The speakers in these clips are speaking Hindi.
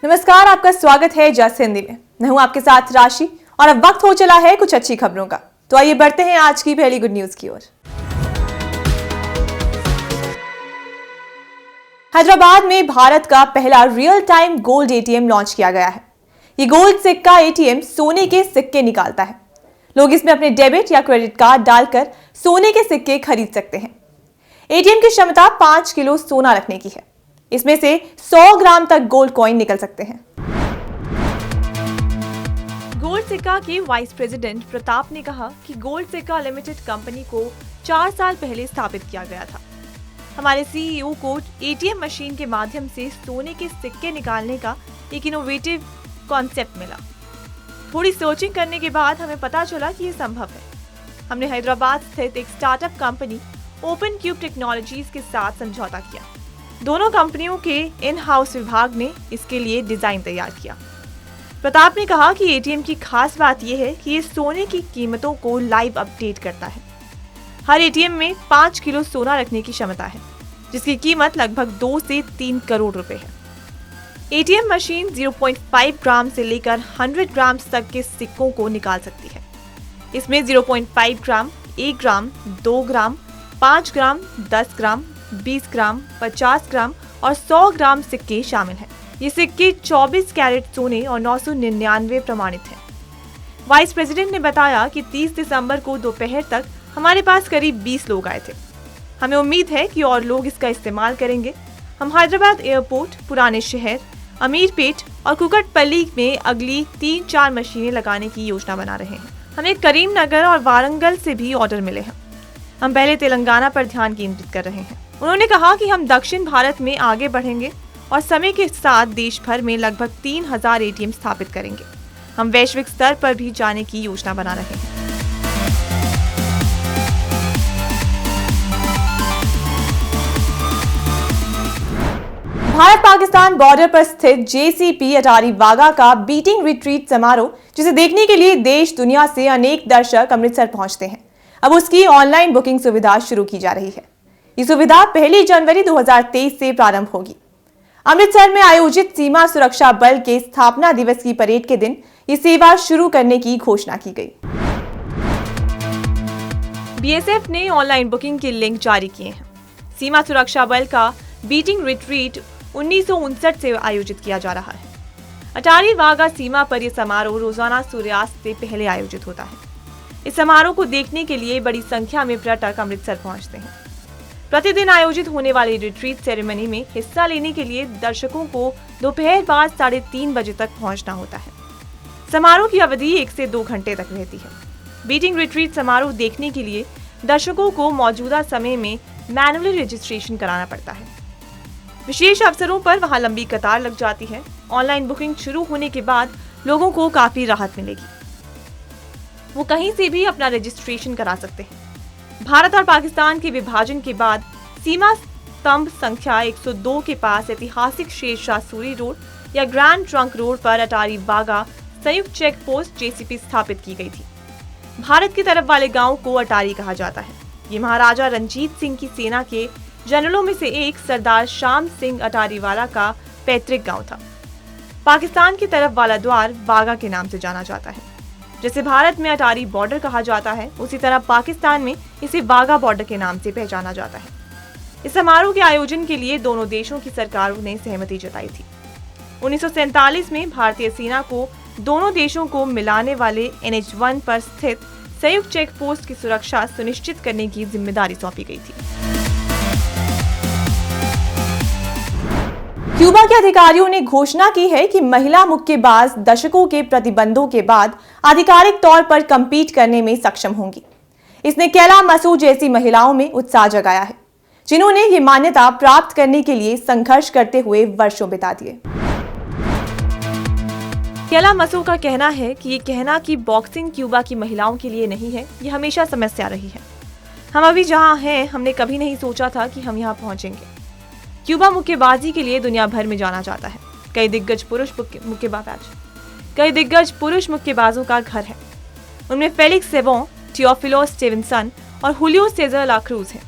नमस्कार, आपका स्वागत है जस हिंदी में। मैं हूं आपके साथ राशि और अब वक्त हो चला है कुछ अच्छी खबरों का। तो आइए बढ़ते हैं आज की पहली गुड न्यूज की ओर। हैदराबाद में भारत का पहला real time gold ATM launch किया गया है। ये गोल्ड सिक्का एटीएम सोने के सिक्के निकालता है। लोग इसमें अपने डेबिट या क्रेडिट कार्ड डालकर सोने के सिक्के खरीद सकते हैं। एटीएम की क्षमता 5 किलो सोना रखने की है। इसमें से 100 ग्राम तक गोल्ड कॉइन निकल सकते हैं। गोल्ड सिक्का के वाइस प्रेसिडेंट प्रताप ने कहा कि गोल्ड सिक्का लिमिटेड कंपनी को 4 साल पहले स्थापित किया गया था। हमारे सीईओ को एटीएम मशीन के माध्यम से सोने के सिक्के निकालने का एक इनोवेटिव कॉन्सेप्ट मिला। थोड़ी सर्चिंग करने के बाद हमें पता चला कि ये संभव है। हमने हैदराबाद स्थित एक startup company open cube technologies के साथ समझौता किया। दोनों कंपनियों के इन हाउस विभाग ने इसके लिए डिजाइन तैयार किया। प्रताप ने कहा कि एटीएम की खास बात यह है कि ये सोने की कीमतों को लाइव अपडेट करता है। हर एटीएम में 5 किलो सोना रखने की क्षमता है, जिसकी कीमत लगभग 2 से 3 करोड़ रुपए है। एटीएम मशीन 0.5 ग्राम से लेकर 100 ग्राम तक के सिक्कों को निकाल सकती है। इसमें 0.5 ग्राम, 1 ग्राम, 2 ग्राम, 5 ग्राम, 10 ग्राम, 20 ग्राम, 50 ग्राम और 100 ग्राम सिक्के शामिल हैं। ये सिक्के 24 कैरेट सोने और 999 प्रमाणित हैं। वाइस प्रेसिडेंट ने बताया कि 30 दिसंबर को दोपहर तक हमारे पास करीब 20 लोग आए थे। हमें उम्मीद है कि और लोग इसका इस्तेमाल करेंगे। हम हैदराबाद एयरपोर्ट, पुराने शहर, अमीरपेट और कुकटपल्ली में अगली 3-4 मशीनें लगाने की योजना बना रहे हैं। हमें करीमनगर और वारंगल से भी ऑर्डर मिले हैं। हम पहले तेलंगाना पर ध्यान केंद्रित कर रहे हैं। उन्होंने कहा कि हम दक्षिण भारत में आगे बढ़ेंगे और समय के साथ देश भर में लगभग 3000 एटीएम स्थापित करेंगे। हम वैश्विक स्तर पर भी जाने की योजना बना रहे हैं। भारत पाकिस्तान बॉर्डर पर स्थित जेसीपी अटारी वाघा का बीटिंग रिट्रीट समारोह, जिसे देखने के लिए देश दुनिया से अनेक दर्शक अमृतसर पहुंचते हैं, अब उसकी ऑनलाइन बुकिंग सुविधा शुरू की जा रही है। ये सुविधा 1 जनवरी 2023 से प्रारंभ होगी। अमृतसर में आयोजित सीमा सुरक्षा बल के स्थापना दिवस की परेड के दिन ये सेवा शुरू करने की घोषणा की गई। बीएसएफ ने ऑनलाइन बुकिंग के लिंक जारी किए हैं। सीमा सुरक्षा बल का बीटिंग रिट्रीट 1959 से आयोजित किया जा रहा है। अटारी वाघा सीमा पर यह समारोह रोजाना सूर्यास्त से पहले आयोजित होता है। इस समारोह को देखने के लिए बड़ी संख्या में पर्यटक अमृतसर पहुंचते हैं। प्रतिदिन आयोजित होने वाली रिट्रीट सेरेमनी में हिस्सा लेने के लिए दर्शकों को दोपहर बाद 3:30 बजे तक पहुंचना होता है। समारोह की अवधि 1 से 2 घंटे तक रहती है। बीटिंग रिट्रीट समारोह देखने के लिए दर्शकों को मौजूदा समय में मैनुअली रजिस्ट्रेशन कराना पड़ता है। विशेष अवसरों पर वहां लंबी कतार लग जाती है। ऑनलाइन बुकिंग शुरू होने के बाद लोगों को काफी राहत मिलेगी। वो कहीं से भी अपना रजिस्ट्रेशन करा सकते हैं। भारत और पाकिस्तान के विभाजन के बाद सीमा स्तंभ संख्या 102 के पास ऐतिहासिक शेरशाह सूरी रोड या ग्रैंड ट्रंक रोड पर अटारी वाघा संयुक्त चेक पोस्ट जेसीपी स्थापित की गई थी। भारत की तरफ वाले गांव को अटारी कहा जाता है। ये महाराजा रंजीत सिंह की सेना के जनरलों में से एक सरदार श्याम सिंह अटारीवाला का पैतृक गांव था। पाकिस्तान की तरफ वाला द्वार वाघा के नाम से जाना जाता है। जैसे भारत में अटारी बॉर्डर कहा जाता है, उसी तरह पाकिस्तान में इसे वाघा बॉर्डर के नाम से पहचाना जाता है। इस समारोह के आयोजन के लिए दोनों देशों की सरकारों ने सहमति जताई थी। 1947 में भारतीय सेना को दोनों देशों को मिलाने वाले NH-1 पर स्थित संयुक्त चेक पोस्ट की सुरक्षा सुनिश्चित करने की जिम्मेदारी सौंपी गई थी। क्यूबा के अधिकारियों ने घोषणा की है कि महिला मुक्केबाज दशकों के प्रतिबंधों के बाद आधिकारिक तौर पर कम्पीट करने में सक्षम होंगी। इसने कैला मसू जैसी महिलाओं में उत्साह जगाया है, जिन्होंने ये मान्यता प्राप्त करने के लिए संघर्ष करते हुए वर्षों बिता दिए। कैला मसू का कहना है कि ये कहना कि बॉक्सिंग क्यूबा की महिलाओं के लिए नहीं है, ये हमेशा समस्या रही है। हम अभी जहाँ हैं, हमने कभी नहीं सोचा था कि हम यहाँ पहुंचेंगे। क्यूबा मुक्केबाजी के लिए दुनिया भर में जाना जाता है। कई दिग्गज पुरुष मुक्केबाजों का घर है। उनमें फेलिक्स सेवों, थियोफिलो स्टीवेंसन और हुलियो सेजर ला क्रूज हैं।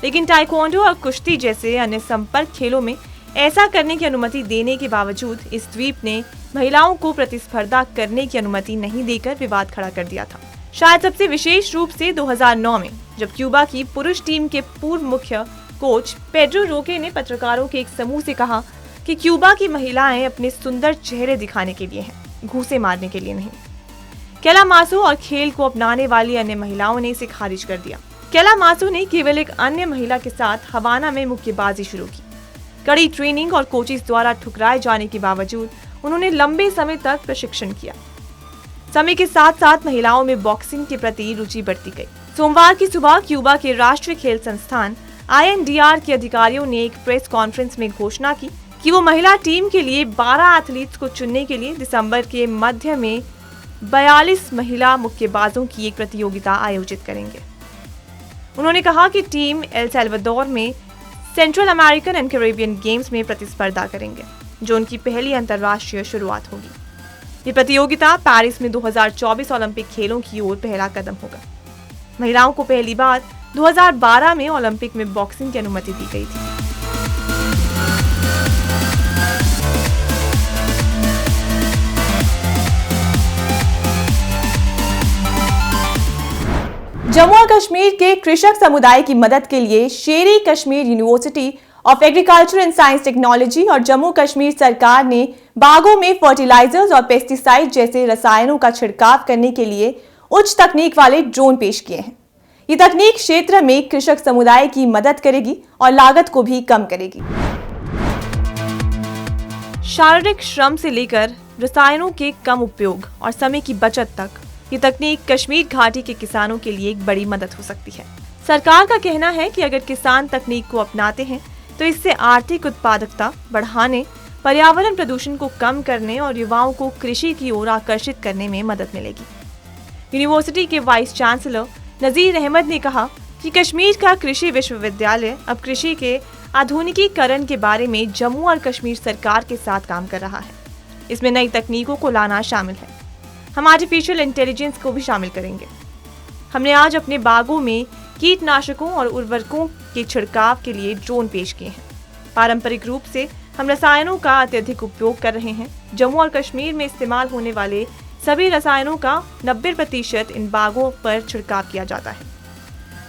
लेकिन टाइक्वांडो और कुश्ती जैसे अन्य संपर्क खेलों में ऐसा करने की अनुमति देने के बावजूद इस द्वीप ने महिलाओं को प्रतिस्पर्धा करने की अनुमति नहीं देकर विवाद खड़ा कर दिया था। शायद सबसे विशेष रूप से 2009 में, जब क्यूबा की पुरुष टीम के पूर्व मुख्य कोच पेड्रो रोके ने पत्रकारों के एक समूह से कहा कि क्यूबा की महिलाएं अपने सुंदर चेहरे दिखाने के लिए हैं, घूंसे मारने के लिए नहीं। केला मासो और खेल को अपनाने वाली अन्य महिलाओं ने इसे खारिज कर दिया। केला मासो ने केवल एक अन्य महिला के साथ हवाना में मुक्केबाजी शुरू की। कड़ी ट्रेनिंग और कोचेस द्वारा ठुकराए जाने के बावजूद उन्होंने लंबे समय तक प्रशिक्षण किया। समय के साथ साथ महिलाओं में बॉक्सिंग के प्रति रुचि बढ़ती गई। सोमवार की सुबह क्यूबा के राष्ट्रीय खेल संस्थान INDR के अधिकारियों ने एक प्रेस कॉन्फ्रेंस में घोषणा की कि वो महिला टीम के लिए 12 एथलीट्स को चुनने के लिए दिसंबर के मध्य में 42 महिला मुक्केबाजों की एक प्रतियोगिता आयोजित करेंगे। उन्होंने कहा कि टीम एल सल्वाडोर में central American and Caribbean games में प्रतिस्पर्धा करेंगे, जो उनकी पहली अंतर्राष्ट्रीय शुरुआत होगी। ये प्रतियोगिता पेरिस में 2024 ओलंपिक खेलों की ओर पहला कदम होगा। महिलाओं को पहली बार 2012 में ओलंपिक में बॉक्सिंग की अनुमति दी गई थी। जम्मू और कश्मीर के कृषक समुदाय की मदद के लिए Sher-e Kashmir university of agriculture and science technology और जम्मू कश्मीर सरकार ने बागों में फर्टिलाइजर्स और पेस्टिसाइड जैसे रसायनों का छिड़काव करने के लिए उच्च तकनीक वाले ड्रोन पेश किए हैं। ये तकनीक क्षेत्र में कृषक समुदाय की मदद करेगी और लागत को भी कम करेगी। शारीरिक श्रम से लेकर रसायनों के कम उपयोग और समय की बचत तक, ये तकनीक कश्मीर घाटी के किसानों के लिए एक बड़ी मदद हो सकती है। सरकार का कहना है कि अगर किसान तकनीक को अपनाते हैं तो इससे आर्थिक उत्पादकता बढ़ाने, पर्यावरण प्रदूषण को कम करने और युवाओं को कृषि की ओर आकर्षित करने में मदद मिलेगी। यूनिवर्सिटी के वाइस चांसलर नजीर अहमद ने कहा कि कश्मीर का कृषि विश्वविद्यालय अब कृषि के आधुनिकीकरण के बारे में जम्मू और कश्मीर सरकार के साथ काम कर रहा है। इसमें नई तकनीकों को लाना शामिल है। हम आर्टिफिशियल इंटेलिजेंस को भी शामिल करेंगे। हमने आज अपने बागों में कीटनाशकों और उर्वरकों के छिड़काव के लिए ड्रोन पेश किए हैं। पारंपरिक रूप से हम रसायनों का अत्यधिक उपयोग कर रहे हैं। जम्मू और कश्मीर में इस्तेमाल होने वाले सभी रसायनों का 90% इन बागों पर छिड़काव किया जाता है।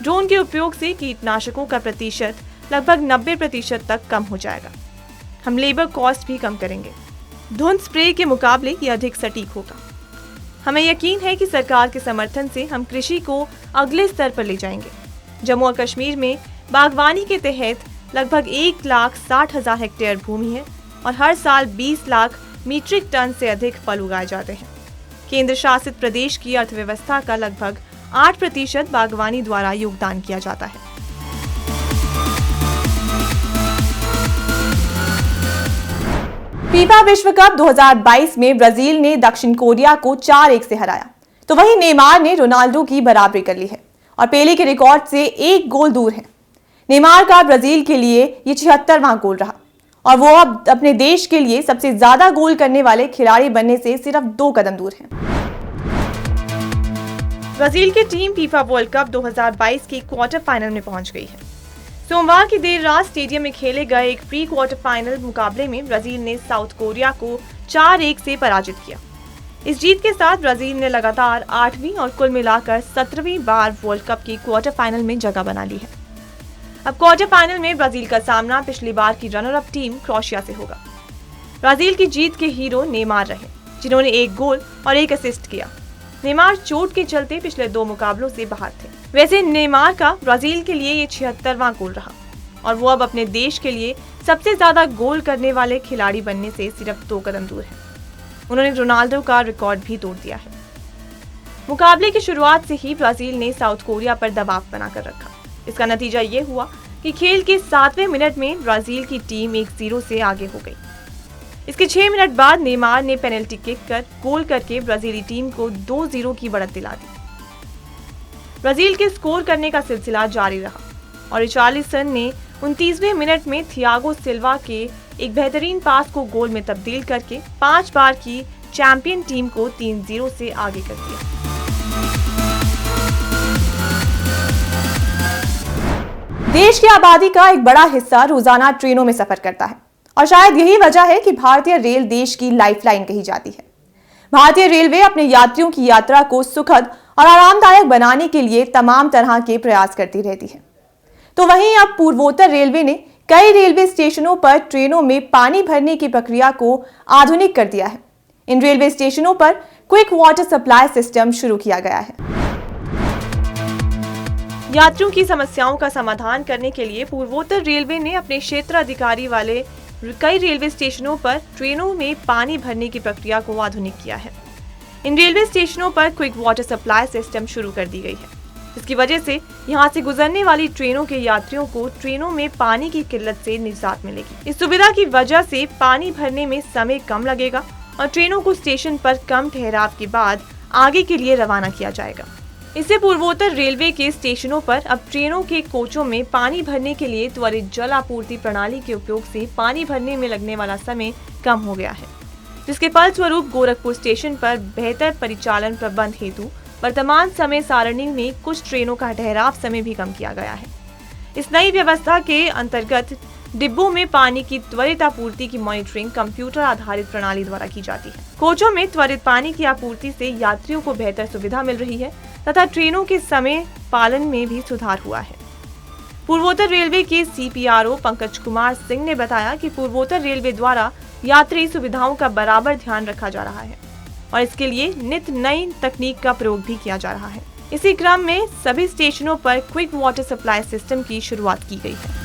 ड्रोन के उपयोग से कीटनाशकों का प्रतिशत लगभग 90% तक कम हो जाएगा। हम लेबर कॉस्ट भी कम करेंगे। धुंध स्प्रे के मुकाबले ये अधिक सटीक होगा। हमें यकीन है कि सरकार के समर्थन से हम कृषि को अगले स्तर पर ले जाएंगे। जम्मू और कश्मीर में बागवानी के तहत लगभग 1,60,000 हेक्टेयर भूमि है और हर साल 20 लाख मीट्रिक टन से अधिक फल उगाए जाते हैं। केंद्र शासित प्रदेश की अर्थव्यवस्था का लगभग 8% बागवानी द्वारा योगदान किया जाता है। फीफा विश्व कप 2022 में ब्राजील ने दक्षिण कोरिया को 4-1 से हराया, तो वहीं नेमार ने रोनाल्डो की बराबरी कर ली है और पेले के रिकॉर्ड से 1 गोल दूर है। नेमार का ब्राजील के लिए ये 76वां गोल रहा और वो अब अपने देश के लिए सबसे ज्यादा गोल करने वाले खिलाड़ी बनने से सिर्फ 2 कदम दूर हैं। ब्राजील की टीम फीफा वर्ल्ड कप 2022 के क्वार्टर फाइनल में पहुंच गई है। सोमवार की देर रात स्टेडियम में खेले गए एक प्री क्वार्टर फाइनल मुकाबले में ब्राजील ने साउथ कोरिया को 4-1 से पराजित किया। इस जीत के साथ ब्राजील ने लगातार 8वीं और कुल मिलाकर 17वीं बार वर्ल्ड कप की क्वार्टर फाइनल में जगह बना ली है। अब क्वार्टर फाइनल में ब्राजील का सामना पिछली बार की रनर अप टीम क्रोएशिया से होगा। ब्राजील की जीत के हीरो नेमार रहे, जिन्होंने 1 गोल और 1 असिस्ट किया। नेमार चोट के चलते पिछले 2 मुकाबलों से बाहर थे। वैसे नेमार का ब्राजील के लिए ये 76वां गोल रहा और वो अब अपने देश के लिए सबसे ज्यादा गोल करने वाले खिलाड़ी बनने से सिर्फ 2 कदम दूर है। उन्होंने रोनाल्डो का रिकॉर्ड भी तोड़ दिया है। मुकाबले की शुरुआत से ही ब्राजील ने साउथ कोरिया पर दबाव बनाकर रखा। इसका नतीजा ये हुआ कि खेल के 7वें मिनट में ब्राजील की टीम 1-0 से आगे हो गई। इसके 6 मिनट बाद नेमार ने पेनल्टी किक कर गोल करके ब्राजीली टीम को 2-0 की बढ़त दिला दी। ब्राजील के स्कोर करने का सिलसिला जारी रहा और रिचार्लिसन ने 29वें मिनट में थियागो सिल्वा के एक बेहतरीन पास को गोल में तब्दील करके 5 बार की चैंपियन टीम को 3-0 से आगे कर दिया। देश की आबादी का एक बड़ा हिस्सा रोजाना ट्रेनों में सफर करता है और शायद यही वजह है कि भारतीय रेल देश की लाइफलाइन कही जाती है। भारतीय रेलवे अपने यात्रियों की यात्रा को सुखद और आरामदायक बनाने के लिए तमाम तरह के प्रयास करती रहती है। तो वहीं अब पूर्वोत्तर रेलवे ने कई रेलवे स्टेशनों पर ट्रेनों में पानी भरने की प्रक्रिया को आधुनिक कर दिया है। इन रेलवे स्टेशनों पर क्विक वाटर सप्लाई सिस्टम शुरू किया गया है। यात्रियों की समस्याओं का समाधान करने के लिए पूर्वोत्तर रेलवे ने अपने क्षेत्राधिकारी वाले कई रेलवे स्टेशनों पर ट्रेनों में पानी भरने की प्रक्रिया को आधुनिक किया है। इन रेलवे स्टेशनों पर क्विक वाटर सप्लाई सिस्टम शुरू कर दी गई है, जिसकी वजह से यहां से गुजरने वाली ट्रेनों के यात्रियों को ट्रेनों में पानी की किल्लत से निजात मिलेगी। इस सुविधा की वजह से पानी भरने में समय कम लगेगा और ट्रेनों को स्टेशन पर कम ठहराव के बाद आगे के लिए रवाना किया जाएगा। इससे पूर्वोत्तर रेलवे के स्टेशनों पर अब ट्रेनों के कोचों में पानी भरने के लिए त्वरित जल आपूर्ति प्रणाली के उपयोग से पानी भरने में लगने वाला समय कम हो गया है, जिसके फलस्वरूप गोरखपुर स्टेशन पर बेहतर परिचालन प्रबंध हेतु वर्तमान समय सारणी में कुछ ट्रेनों का ठहराव समय भी कम किया गया है। इस नई व्यवस्था के अंतर्गत डिब्बों में पानी की त्वरित आपूर्ति की मॉनिटरिंग कंप्यूटर आधारित प्रणाली द्वारा की जाती है। कोचों में त्वरित पानी की आपूर्ति से यात्रियों को बेहतर सुविधा मिल रही है तथा ट्रेनों के समय पालन में भी सुधार हुआ है। पूर्वोत्तर रेलवे के CPRO पंकज कुमार सिंह ने बताया कि पूर्वोत्तर रेलवे द्वारा यात्री सुविधाओं का बराबर ध्यान रखा जा रहा है और इसके लिए नित्य नई तकनीक का प्रयोग भी किया जा रहा है। इसी क्रम में सभी स्टेशनों पर क्विक वाटर सप्लाई सिस्टम की शुरुआत की गई है।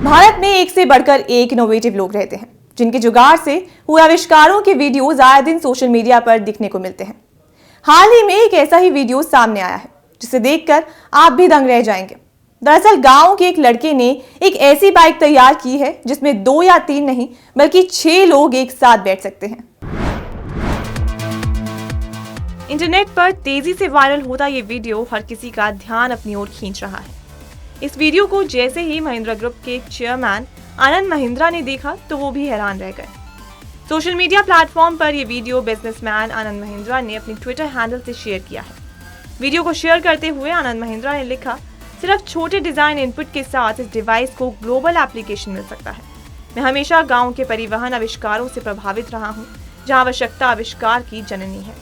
भारत में एक से बढ़कर एक इनोवेटिव लोग रहते हैं, जिनके जुगाड़ से हुए आविष्कारों के वीडियोज आए दिन सोशल मीडिया पर दिखने को मिलते हैं। हाल ही में एक ऐसा ही वीडियो सामने आया है जिसे देखकर आप भी दंग रह जाएंगे। दरअसल गांव के एक लड़के ने एक ऐसी बाइक तैयार की है जिसमें 2 या 3 नहीं बल्कि 6 लोग एक साथ बैठ सकते हैं। इंटरनेट पर तेजी से वायरल होता ये वीडियो हर किसी का ध्यान अपनी ओर खींच रहा है। इस वीडियो को जैसे ही महिंद्रा ग्रुप के चेयरमैन आनंद महिंद्रा ने देखा तो वो भी हैरान रह गए। सोशल मीडिया प्लेटफॉर्म पर यह वीडियो बिजनेसमैन आनंद महिंद्रा ने अपनी ट्विटर हैंडल से शेयर किया है। वीडियो को शेयर करते हुए आनंद महिंद्रा ने लिखा, सिर्फ छोटे डिजाइन इनपुट के साथ इस डिवाइस को ग्लोबल एप्लीकेशन मिल सकता है। मैं हमेशा गांव के परिवहन आविष्कारों से प्रभावित रहा हूं, जहां आवश्यकता आविष्कार की जननी है।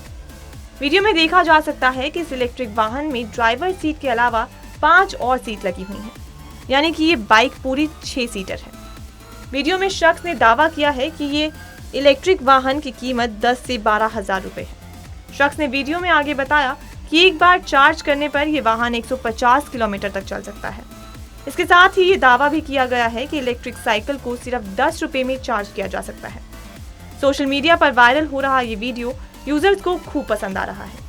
वीडियो में देखा जा सकता है कि इस इलेक्ट्रिक वाहन में ड्राइवर सीट के अलावा 5 और सीट लगी हुई हैं, यानी कि ये बाइक पूरी 6 सीटर है। वीडियो में शख्स ने दावा किया है कि ये इलेक्ट्रिक वाहन की कीमत 10 से 12,000 रुपए है। शख्स ने वीडियो में आगे बताया कि एक बार चार्ज करने पर यह वाहन 150 किलोमीटर तक चल सकता है। इसके साथ ही ये दावा भी किया गया है कि इलेक्ट्रिक साइकिल को सिर्फ 10 रुपए में चार्ज किया जा सकता है। सोशल मीडिया पर वायरल हो रहा ये वीडियो यूजर्स को खूब पसंद आ रहा है।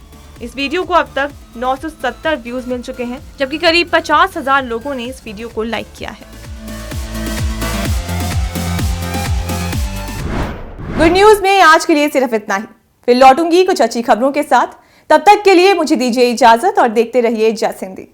इस वीडियो को अब तक 970 व्यूज मिल चुके हैं, जबकि करीब 50,000 लोगों ने इस वीडियो को लाइक किया है। गुड न्यूज में आज के लिए सिर्फ इतना ही। फिर लौटूंगी कुछ अच्छी खबरों के साथ। तब तक के लिए मुझे दीजिए इजाजत और देखते रहिए जस हिंदी।